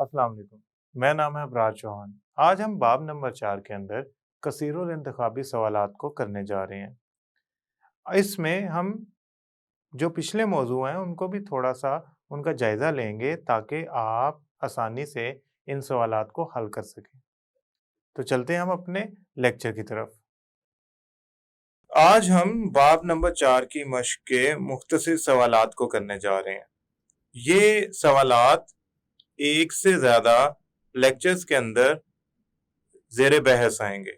अस्सलाम वालेकुम। मेरा नाम है अबरार चौहान। आज हम बाब नंबर 4 के अंदर कसीरुल इंतखाबी सवालात को करने जा रहे हैं। इसमें हम जो पिछले मौजू हैं उनको भी थोड़ा-सा उनका जायज़ा लेंगे ताकि आप आसानी से इन सवालात को हल कर सकें। तो चलते हैं हम अपने लेक्चर की तरफ। आज हम बाब नंबर 4 की मश्क के मुख्तसर सवालात को करने जा रहे हैं। ये सवालात एक से ज़्यादा लेक्चर्स के अंदर ज़ेरे बहस आएंगे।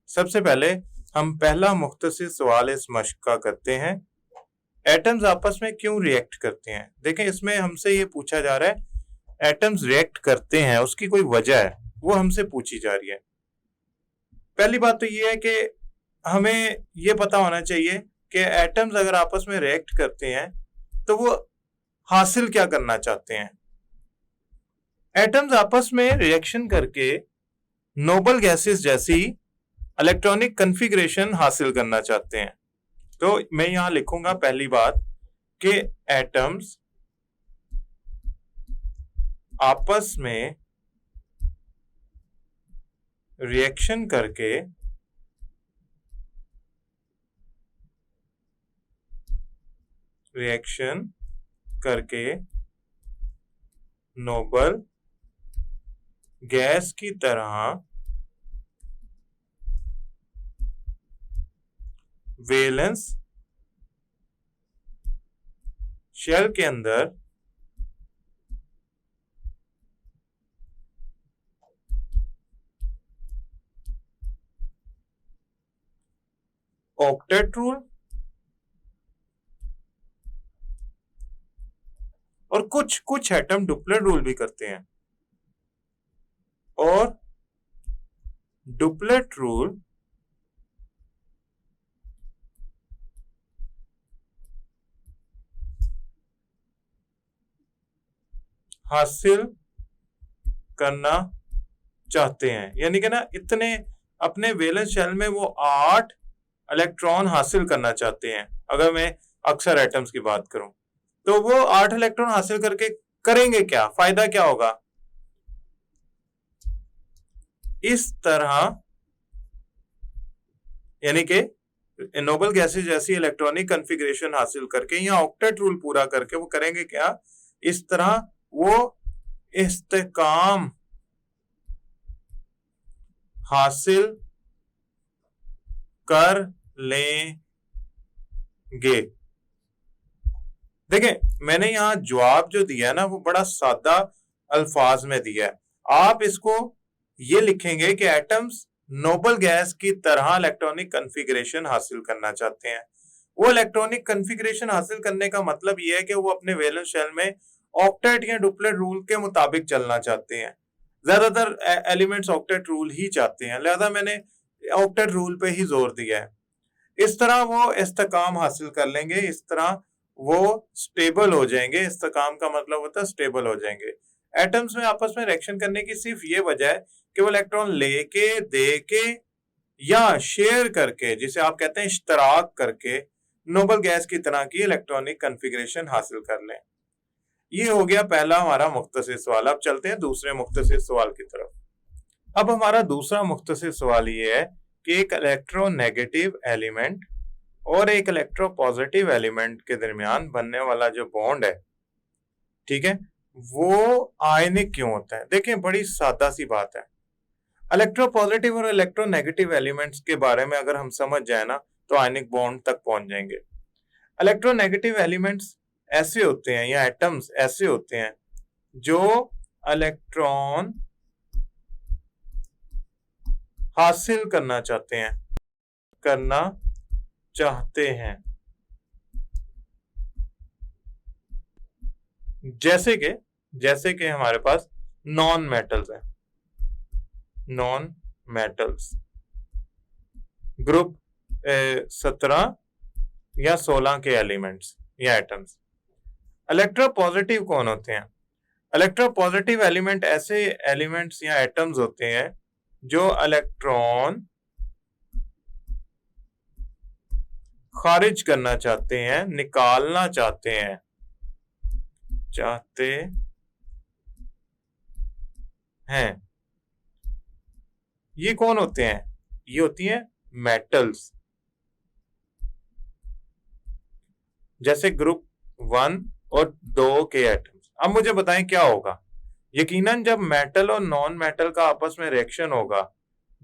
सबसे पहले हम पहला मुख्तसर सवाल इस मश्क का करते हैं। एटम्स आपस में क्यों रिएक्ट करते हैं? देखें, इसमें हमसे ये पूछा जा रहा है एटम्स रिएक्ट करते हैं, उसकी कोई वजह है, वो हमसे पूछी जा रही है। पहली बात तो ये है कि हमें ये पता होना चाहिए कि एटम्स अगर आपस में रिएक्ट करते हैं तो वो हासिल क्या करना चाहते हैं। एटम्स आपस में रिएक्शन करके नोबल गैसेस जैसी इलेक्ट्रॉनिक कन्फिग्रेशन हासिल करना चाहते हैं। तो मैं यहां लिखूंगा पहली बात कि एटम्स आपस में रिएक्शन करके नोबल गैस की तरह वैलेंस शेल के अंदर ऑक्टेट रूल और कुछ एटम डुप्लेट रूल भी करते हैं। और डुप्लेट रूल हासिल करना चाहते हैं, यानी कि ना इतने अपने वैलेंस शेल में वो 8 इलेक्ट्रॉन हासिल करना चाहते हैं। अगर मैं अक्सर एटम्स की बात करूं तो वो 8 इलेक्ट्रॉन हासिल करके करेंगे क्या, फायदा क्या होगा? इस तरह यानी कि नोबल गैसेस जैसी इलेक्ट्रॉनिक कॉन्फ़िगरेशन हासिल करके या ऑक्टेट रूल पूरा करके वो करेंगे क्या? इस तरह वो इस्तेकाम हासिल कर लेंगे। देखें, मैंने यहां जवाब जो दिया है ना वो बड़ा सादा अल्फाज में दिया है। आप इसको ये लिखेंगे कि एटम्स नोबल गैस की तरह इलेक्ट्रॉनिक कॉन्फ़िगरेशन हासिल करना चाहते हैं। वो इलेक्ट्रॉनिक कॉन्फ़िगरेशन हासिल करने का मतलब ये है कि वो अपने वैलेंस शेल में ऑक्टेट या डुप्लेट रूल के मुताबिक चलना चाहते हैं। ज्यादातर एलिमेंट्स ऑक्टेट रूल ही चाहते हैं, लिहाजा मैंने ऑक्टेट रूल पे ही जोर दिया है। इस तरह वो इस्तेकाम हासिल कर लेंगे, इस तरह वो स्टेबल हो जाएंगे। इस्तेकाम का मतलब होता है स्टेबल हो जाएंगे। एटम्स में आपस में रिएक्शन करने की सिर्फ ये वजह है कि वो इलेक्ट्रॉन लेके, दे के या शेयर करके, जिसे आप कहते हैं इश्तराक करके, नोबल गैस की तरह की इलेक्ट्रॉनिक कॉन्फ़िगरेशन हासिल कर लें। ये हो गया पहला हमारा मुख्तसर सवाल। अब चलते हैं दूसरे मुख्तसर सवाल की तरफ। अब हमारा दूसरा मुख्तसर सवाल ये है कि एक इलेक्ट्रोनेगेटिव एलिमेंट और एक इलेक्ट्रोपॉजिटिव एलिमेंट के दरमियान बनने वाला जो बॉन्ड है, ठीक है, वो आयनिक क्यों होता है? देखें, बड़ी सादा सी बात है। इलेक्ट्रोपॉजिटिव और इलेक्ट्रोनेगेटिव एलिमेंट्स के बारे में अगर हम समझ जाए ना तो आयनिक बॉन्ड तक पहुंच जाएंगे। इलेक्ट्रोनेगेटिव एलिमेंट्स ऐसे होते हैं या एटम्स ऐसे होते हैं जो इलेक्ट्रॉन हासिल करना चाहते हैं। जैसे कि हमारे पास नॉन मेटल्स हैं, नॉन मेटल्स ग्रुप 17 या 16 के एलिमेंट्स या एटम्स। इलेक्ट्रोपॉजिटिव कौन होते हैं? इलेक्ट्रोपॉजिटिव एलिमेंट ऐसे एलिमेंट्स या एटम्स होते हैं जो इलेक्ट्रॉन खारिज करना चाहते हैं, निकालना चाहते हैं, ये कौन होते हैं? ये होती हैं मेटल्स, जैसे ग्रुप 1 और 2 के एटम्स। अब मुझे बताएं क्या होगा? यकीनन जब मेटल और नॉन मेटल का आपस में रिएक्शन होगा,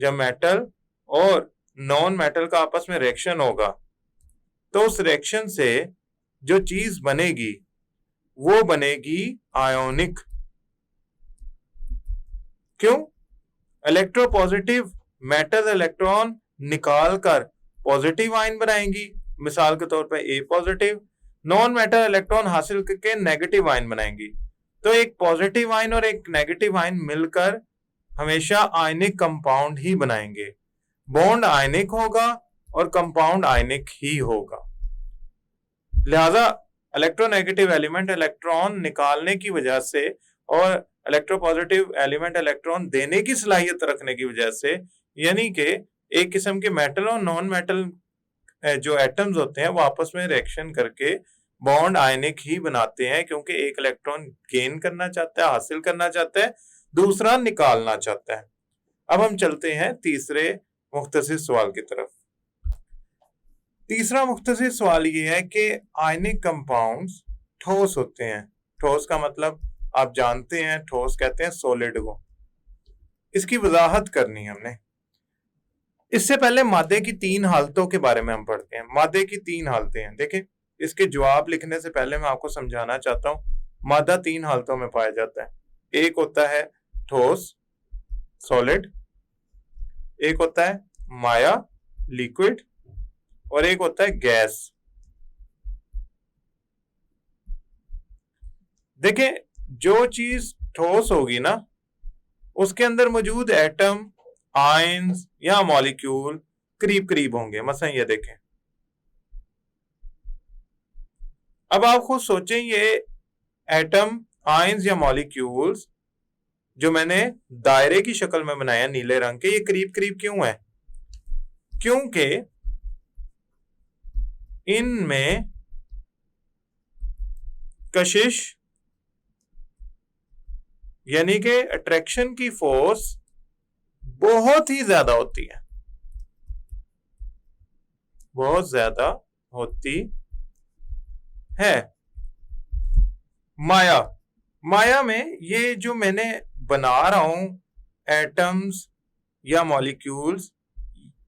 जब मेटल और नॉन मेटल का आपस में रिएक्शन होगा, तो उस रिएक्शन से जो चीज बनेगी वो बनेगी आयोनिक। क्यों? इलेक्ट्रोपॉजिटिव मेटल इलेक्ट्रॉन निकाल कर पॉजिटिव आयन बनाएंगी, मिसाल के तौर पे ए पॉजिटिव। नॉन मेटल इलेक्ट्रॉन हासिल करके नेगेटिव आयन बनाएंगी। तो एक पॉजिटिव आयन और एक नेगेटिव आयन मिलकर हमेशा आयनिक कंपाउंड ही बनाएंगे। बॉन्ड आयनिक होगा और कंपाउंड आयनिक ही होगा। लिहाजा इलेक्ट्रोनेगेटिव एलिमेंट इलेक्ट्रॉन निकालने की वजह से और इलेक्ट्रोपॉजिटिव एलिमेंट इलेक्ट्रॉन देने की सलाहियत रखने की वजह से, यानी कि एक किस्म के मेटल और नॉन मेटल जो एटम्स होते हैं वो आपस में रिएक्शन करके बॉन्ड आयनिक ही बनाते हैं, क्योंकि एक इलेक्ट्रॉन गेन करना चाहता है, हासिल करना चाहता है, दूसरा निकालना चाहता है। अब हम चलते हैं तीसरे मुख्तसर सवाल की तरफ। तीसरा मुख्तसर सवाल ये है कि आयनिक कंपाउंड्स ठोस होते हैं। ठोस का मतलब आप जानते हैं, ठोस कहते हैं सॉलिड को। इसकी वजाहत करनी है हमने। इससे पहले मादे की 3 हालतों के बारे में हम पढ़ते हैं। मादे की 3 हालतें हैं। देखें, इसके जवाब लिखने से पहले मैं आपको समझाना चाहता हूं। मादा 3 हालतों में पाया जाता है। एक होता है ठोस सॉलिड, एक होता है माया लिक्विड, और एक होता है गैस। देखें, जो चीज ठोस होगी ना, उसके अंदर मौजूद एटम, आयंस या मॉलिक्यूल करीब करीब होंगे। मसलन ये देखें। अब आप खुद सोचें, ये एटम, आयंस या मॉलिक्यूल्स जो मैंने दायरे की शक्ल में बनाया नीले रंग के, ये करीब करीब क्यों है? क्योंकि इनमें कशिश यानी कि अट्रैक्शन की फोर्स बहुत ही ज्यादा होती है, बहुत ज्यादा होती है। माया में ये जो मैंने बना रहा हूं एटम्स या मॉलिक्यूल्स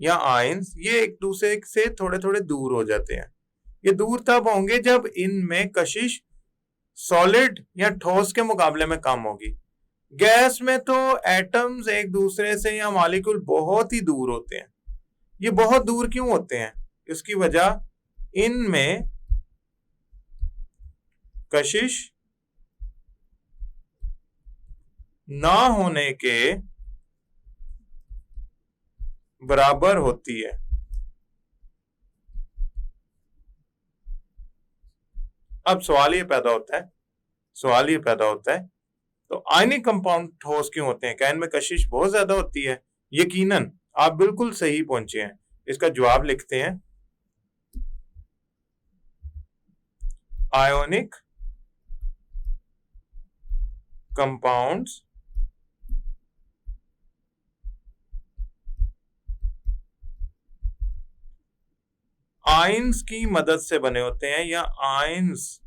या आयंस, ये एक दूसरे से थोड़े थोड़े दूर हो जाते हैं। ये दूर तब होंगे जब इनमें कशिश सॉलिड या ठोस के मुकाबले में कम होगी। गैस में तो एटम्स एक दूसरे से या मॉलिक्यूल बहुत ही दूर होते हैं। ये बहुत दूर क्यों होते हैं? इसकी वजह इनमें कशिश ना होने के बराबर होती है। अब सवाल ये पैदा होता है, तो आयनिक कंपाउंड ठोस क्यों होते हैं? क्या इनमें कशिश बहुत ज्यादा होती है? यकीनन आप बिल्कुल सही पहुंचे हैं। इसका जवाब लिखते हैं। आयोनिक कंपाउंड्स आयंस की मदद से बने होते हैं या आयंस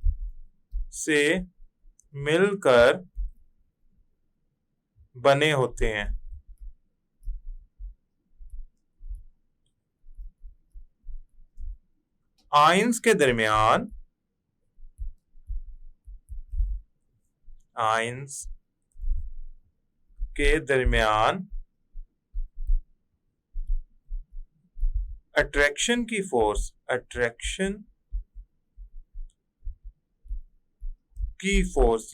से मिलकर बने होते हैं। आयंस के दरमियान अट्रैक्शन की फोर्स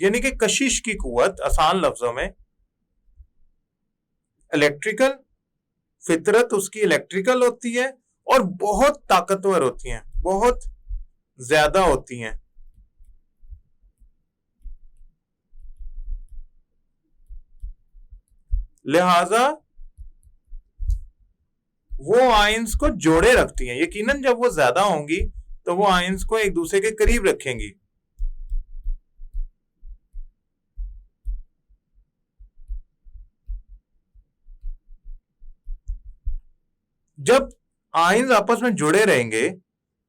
यानी कि कशिश की कुव्वत, आसान लफ्जों में इलेक्ट्रिकल, फितरत उसकी इलेक्ट्रिकल होती है और बहुत ताकतवर होती हैं, बहुत ज्यादा होती हैं। लिहाजा वो आयंस को जोड़े रखती हैं। यकीनन जब वो ज्यादा होंगी तो वो आयंस को एक दूसरे के करीब रखेंगी। जब आयंस आपस में जुड़े रहेंगे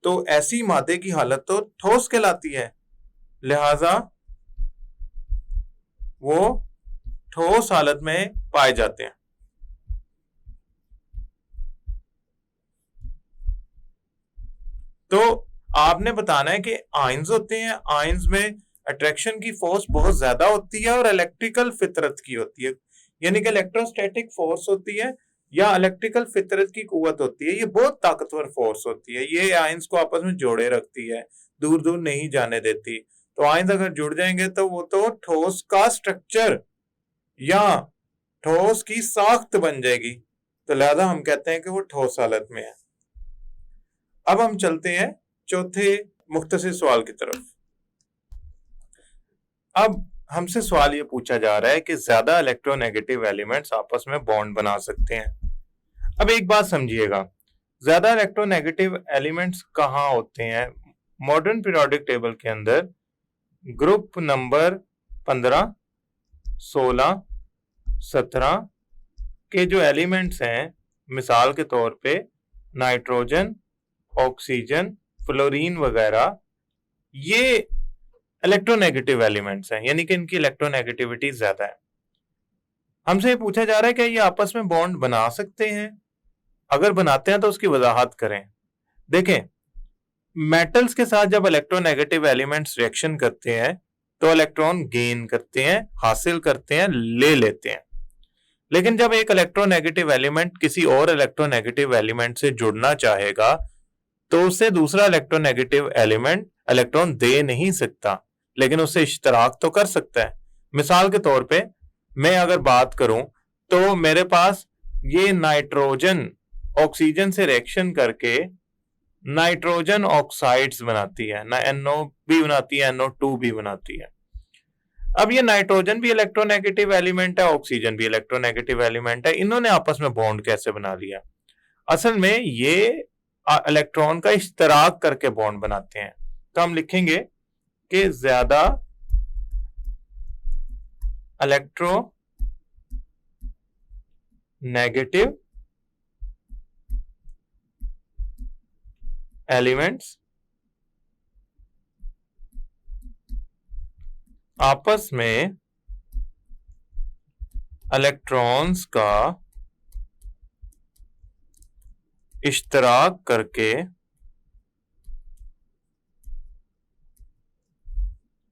तो ऐसी मादे की हालत तो ठोस कहलाती है, लिहाजा वो ठोस हालत में पाए जाते हैं। तो आपने बताना है कि आयंस होते हैं, आयंस में अट्रैक्शन की फोर्स बहुत ज्यादा होती है और इलेक्ट्रिकल फितरत की होती है, यानी कि इलेक्ट्रोस्टैटिक फोर्स होती है या इलेक्ट्रिकल फितरत की कुव्वत होती है। ये बहुत ताकतवर फोर्स होती है, ये आयंस को आपस में जोड़े रखती है, दूर दूर नहीं जाने देती। तो आयंस अगर जुड़ जाएंगे तो वो तो ठोस का स्ट्रक्चर या ठोस की साख्त बन जाएगी, तो लिहाजा हम कहते हैं कि वो ठोस हालत में है। अब हम चलते हैं चौथे मुख्तसर सवाल की तरफ। अब हमसे सवाल ये पूछा जा रहा है कि ज्यादा इलेक्ट्रोनेगेटिव एलिमेंट्स आपस में बॉन्ड बना सकते हैं। अब एक बात समझिएगा, ज्यादा इलेक्ट्रोनेगेटिव एलिमेंट्स कहाँ होते हैं? मॉडर्न पीरियोडिक टेबल के अंदर ग्रुप नंबर 15, 16, 17 के जो एलिमेंट्स हैं, मिसाल के तौर पे नाइट्रोजन, ऑक्सीजन, फ्लोरीन वगैरह, ये इलेक्ट्रोनेगेटिव एलिमेंट्स हैं, यानी कि इनकी इलेक्ट्रोनेगेटिविटी ज्यादा है। हमसे ये पूछा जा रहा है कि ये आपस में बॉन्ड बना सकते हैं, अगर बनाते हैं तो उसकी वजाहत करें। देखें, मेटल्स के साथ जब इलेक्ट्रोनेगेटिव एलिमेंट्स रिएक्शन करते हैं तो इलेक्ट्रॉन गेन करते हैं, हासिल करते हैं, ले लेते हैं। लेकिन जब एक इलेक्ट्रोनेगेटिव एलिमेंट किसी और इलेक्ट्रोनेगेटिव एलिमेंट से जुड़ना चाहेगा तो उससे दूसरा इलेक्ट्रोनेगेटिव एलिमेंट इलेक्ट्रॉन दे नहीं सकता, लेकिन उससे इश्तराक तो कर सकता है। मिसाल के तौर पे मैं अगर बात करूं तो मेरे पास ये नाइट्रोजन ऑक्सीजन से रिएक्शन करके नाइट्रोजन ऑक्साइड्स बनाती है, ना NO भी बनाती है, NO2 भी बनाती है। अब ये नाइट्रोजन भी इलेक्ट्रोनेगेटिव एलिमेंट है, ऑक्सीजन भी इलेक्ट्रोनेगेटिव एलिमेंट है, इन्होंने आपस में बॉन्ड कैसे बना लिया? असल में ये इलेक्ट्रॉन का इश्तराक करके बॉन्ड बनाते हैं। तो हम लिखेंगे कि ज्यादा इलेक्ट्रो नेगेटिव एलिमेंट्स आपस में इलेक्ट्रॉन्स का इश्तराक करके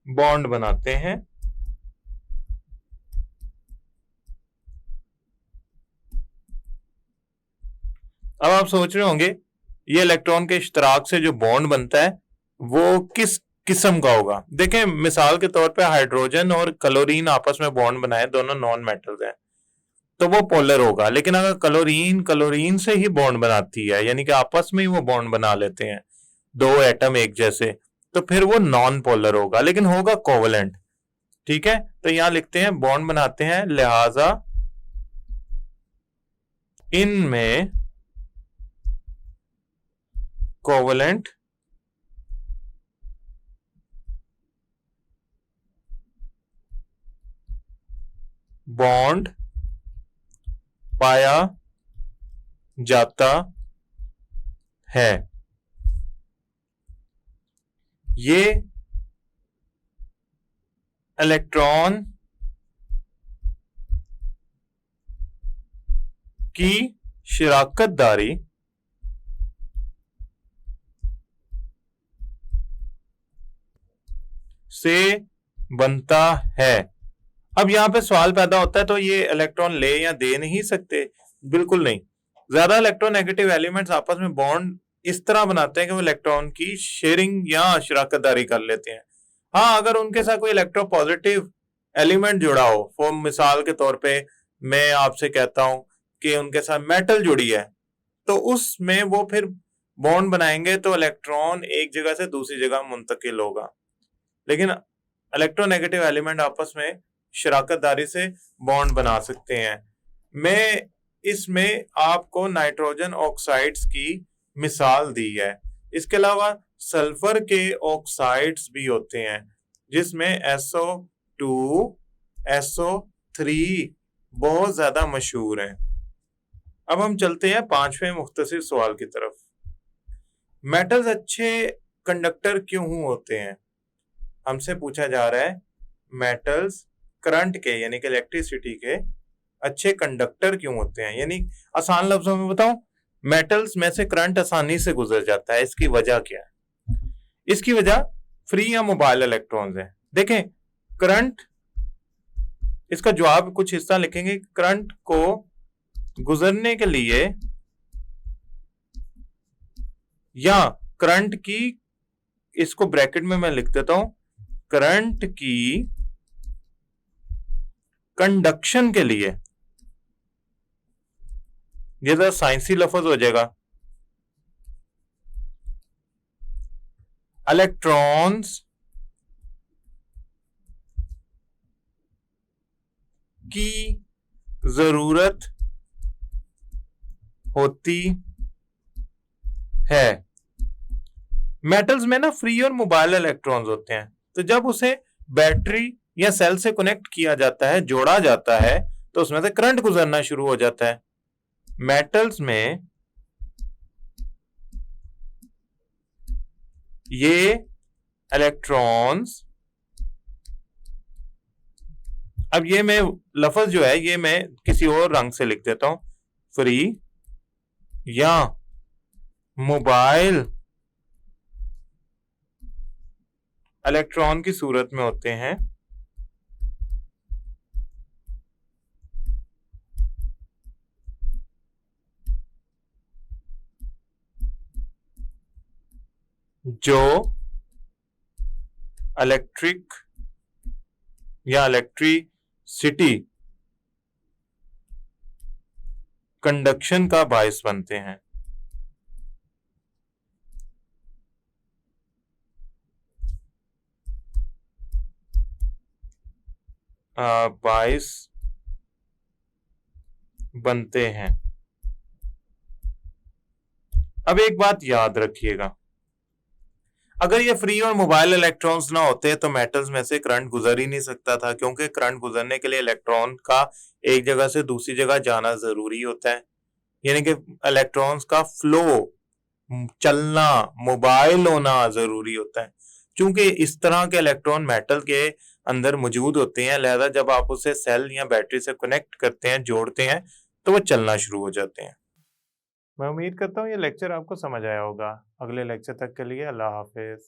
बॉन्ड बनाते हैं। अब आप सोच रहे होंगे ये इलेक्ट्रॉन के इश्तराक से जो बॉन्ड बनता है वो किस किस्म का होगा? देखें, मिसाल के तौर पे हाइड्रोजन और क्लोरीन आपस में बॉन्ड बनाए, दोनों नॉन मेटल्स हैं, तो वो पोलर होगा। लेकिन अगर क्लोरीन क्लोरीन से ही बॉन्ड बनाती है, यानी कि आपस में ही वो बॉन्ड बना लेते हैं, दो एटम एक जैसे, तो फिर वो नॉन पोलर होगा, लेकिन होगा कोवलेंट। ठीक है, तो यहां लिखते हैं बॉन्ड बनाते हैं, लिहाजा इनमें कोवलेंट बॉन्ड पाया जाता है। ये इलेक्ट्रॉन की शिराकतदारी से बनता है। अब यहां पे सवाल पैदा होता है, तो ये इलेक्ट्रॉन ले या दे नहीं सकते? बिल्कुल नहीं। ज्यादा इलेक्ट्रोनेगेटिव एलिमेंट्स आपस में बॉन्ड इस तरह बनाते हैं कि वो इलेक्ट्रॉन की शेयरिंग या शिराकतदारी कर लेते हैं। हाँ, अगर उनके साथ कोई इलेक्ट्रोपॉजिटिव एलिमेंट जुड़ा हो, फॉर मिसाल के तौर पे मैं आपसे कहता हूं कि उनके साथ मेटल जुड़ी है, तो उसमें वो फिर बॉन्ड बनाएंगे तो इलेक्ट्रॉन एक जगह से दूसरी जगह मुंतकिल होगा। लेकिन इलेक्ट्रोनेगेटिव एलिमेंट आपस में शराकतदारी से बॉन्ड बना सकते हैं। मैं इसमें आपको नाइट्रोजन ऑक्साइड्स की मिसाल दी है। इसके अलावा सल्फर के ऑक्साइड्स भी होते हैं, जिसमें SO2, SO3 बहुत ज्यादा मशहूर हैं। अब हम चलते हैं 5वें मुख्तसर सवाल की तरफ। मेटल्स अच्छे कंडक्टर क्यों होते हैं? हमसे पूछा जा रहा है मेटल्स करंट के यानी कि इलेक्ट्रिसिटी के अच्छे कंडक्टर क्यों होते हैं। यानी आसान लफ्जों में बताऊं, मेटल्स में से करंट आसानी से गुजर जाता है। इसकी वजह क्या है? इसकी वजह फ्री या मोबाइल इलेक्ट्रॉन्स हैं। देखें करंट, इसका जवाब कुछ हिस्सा लिखेंगे। करंट को गुजरने के लिए या करंट की, इसको ब्रैकेट में मैं लिख देता हूं, करंट की कंडक्शन के लिए, ये जरा साइंसी लफ्ज हो जाएगा, इलेक्ट्रॉन्स की जरूरत होती है। मेटल्स में ना फ्री और मोबाइल इलेक्ट्रॉन्स होते हैं, तो जब उसे बैटरी या सेल से कनेक्ट किया जाता है, जोड़ा जाता है, तो उसमें से करंट गुजरना शुरू हो जाता है। मेटल्स में ये इलेक्ट्रॉन्स, अब ये मैं लफ्ज जो है ये मैं किसी और रंग से लिख देता हूं, फ्री या मोबाइल इलेक्ट्रॉन की सूरत में होते हैं। जो इलेक्ट्रिक या इलेक्ट्रिसिटी कंडक्शन का बायस बनते हैं। बायस बनते हैं। अब एक बात याद रखिएगा, अगर ये फ्री और मोबाइल इलेक्ट्रॉन्स ना होते तो मेटल्स में से करंट गुजर ही नहीं सकता था, क्योंकि करंट गुजरने के लिए इलेक्ट्रॉन का एक जगह से दूसरी जगह जाना जरूरी होता है। यानी कि इलेक्ट्रॉन्स का फ्लो, चलना, मोबाइल होना जरूरी होता है। क्योंकि इस तरह के इलेक्ट्रॉन मेटल के अंदर मौजूद होते हैं, लिहाजा जब आप उसे सेल या बैटरी से कनेक्ट करते हैं, जोड़ते हैं, तो वो चलना शुरू हो जाते हैं। मैं उम्मीद करता हूँ ये लेक्चर आपको समझ आया होगा। अगले लेक्चर तक के लिए अल्लाह हाफिज।